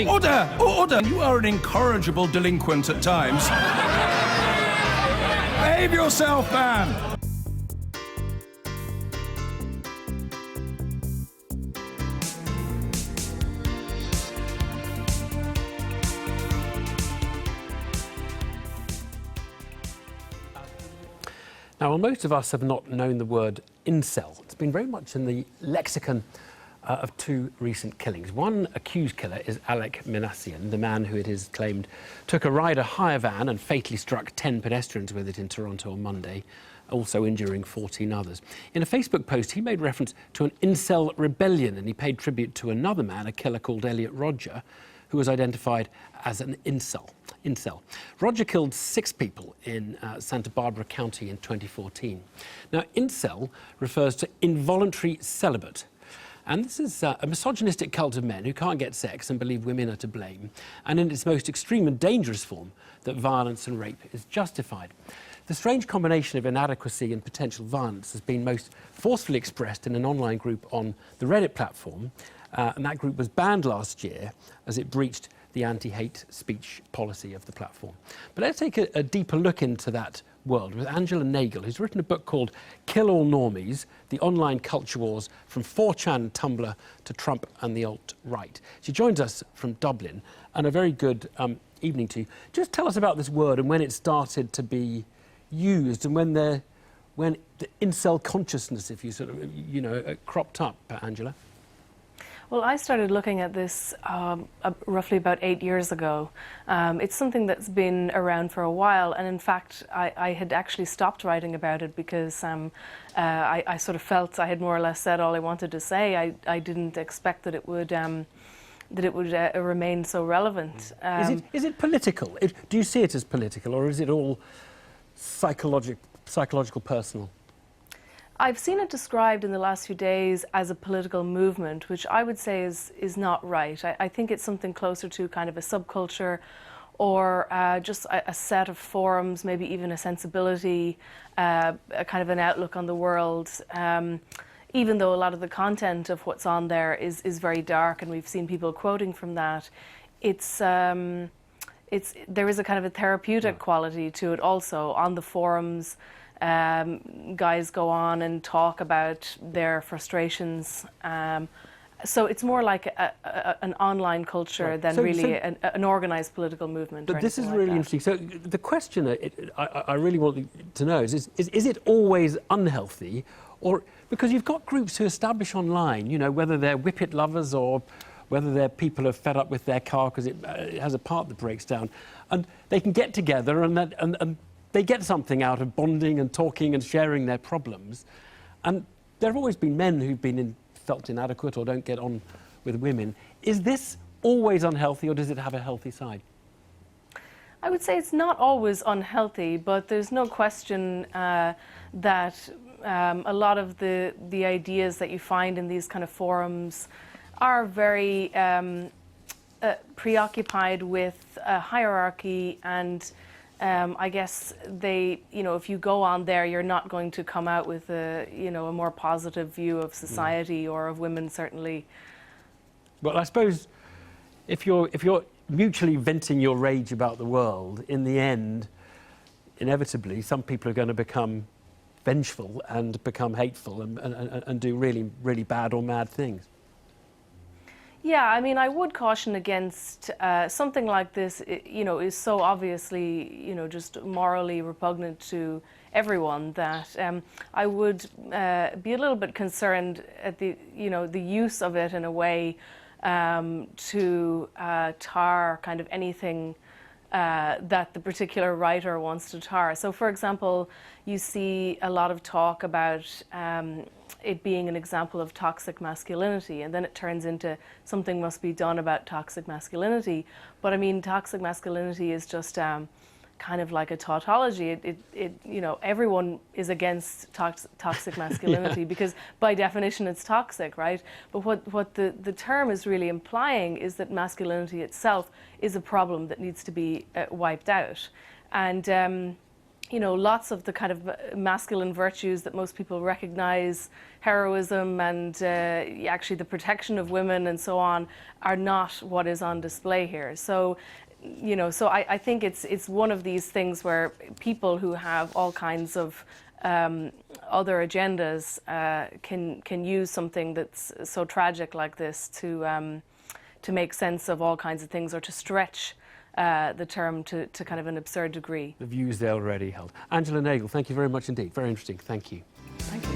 Order! Order! You are an incorrigible delinquent at times. Behave yourself, man! Now, well, most of us have not known the word incel. It's been very much in the lexicon of two recent killings. One accused killer is Alec Minassian, the man who it is claimed took a rider hire van and fatally struck 10 pedestrians with it in Toronto on Monday, also injuring 14 others. In a Facebook post, he made reference to an incel rebellion, and he paid tribute to another man, a killer called Elliot Rodger, who was identified as an incel. Rodger killed 6 people in Santa Barbara County in 2014. Now, incel refers to involuntary celibate. And this is a misogynistic cult of men who can't get sex and believe women are to blame, and in its most extreme and dangerous form, that violence and rape is justified. The strange combination of inadequacy and potential violence has been most forcefully expressed in an online group on the Reddit platform, and that group was banned last year as it breached the anti-hate speech policy of the platform. But let's take a deeper look into that world with Angela Nagel, who's written a book called Kill All Normies, The Online Culture Wars from 4chan and Tumblr to Trump and the Alt-Right. She joins us from Dublin, and a very good evening to you. Just tell us about this word and when it started to be used, and when the incel consciousness, if you sort of, cropped up, Angela. Well, I started looking at this roughly about 8 years ago. It's something that's been around for a while, and in fact, I had actually stopped writing about it because I sort of felt I had more or less said all I wanted to say. I didn't expect that it would remain so relevant. Is it political? Do you see it as political, or is it all psychological, personal? I've seen it described in the last few days as a political movement, which I would say is not right. I think it's something closer to kind of a subculture, or just a set of forums, maybe even a sensibility, a kind of an outlook on the world. Even though a lot of the content of what's on there is very dark, and we've seen people quoting from that, there is a kind of a therapeutic quality to it also. On the forums, guys go on and talk about their frustrations. So it's more like an online culture than really an organised political movement. But this is really interesting. So the question I really want to know is it always unhealthy? Or because you've got groups who establish online, whether they're whippet lovers or whether they're people who are fed up with their car because it has a part that breaks down, and they can get together and they get something out of bonding and talking and sharing their problems. And there have always been men who've been felt inadequate or don't get on with women. Is this always unhealthy, or does it have a healthy side? I would say it's not always unhealthy, but there's no question that a lot of the ideas that you find in these kind of forums are very preoccupied with hierarchy, and I guess if you go on there, you're not going to come out with a more positive view of society or of women, certainly. Well, I suppose if you're mutually venting your rage about the world, in the end, inevitably, some people are going to become vengeful and become hateful and do really, really bad or mad things. Yeah, I mean, I would caution against something like this. Is so obviously, just morally repugnant to everyone that I would be a little bit concerned at the use of it in a way to tar kind of anything that the particular writer wants to tar. So, for example, you see a lot of talk about it being an example of toxic masculinity, and then it turns into something must be done about toxic masculinity. But I mean, toxic masculinity is just kind of like a tautology. Everyone is against toxic masculinity because by definition it's toxic, right? But what the term is really implying is that masculinity itself is a problem that needs to be wiped out. And you know, lots of the kind of masculine virtues that most people recognize, heroism and actually the protection of women and so on, are not what is on display here. So, you know, so I think it's one of these things where people who have all kinds of other agendas can use something that's so tragic like this to make sense of all kinds of things, or to stretch the term to kind of an absurd degree. The views they already held. Angela Nagle, thank you very much indeed. Very interesting. Thank you. Thank you.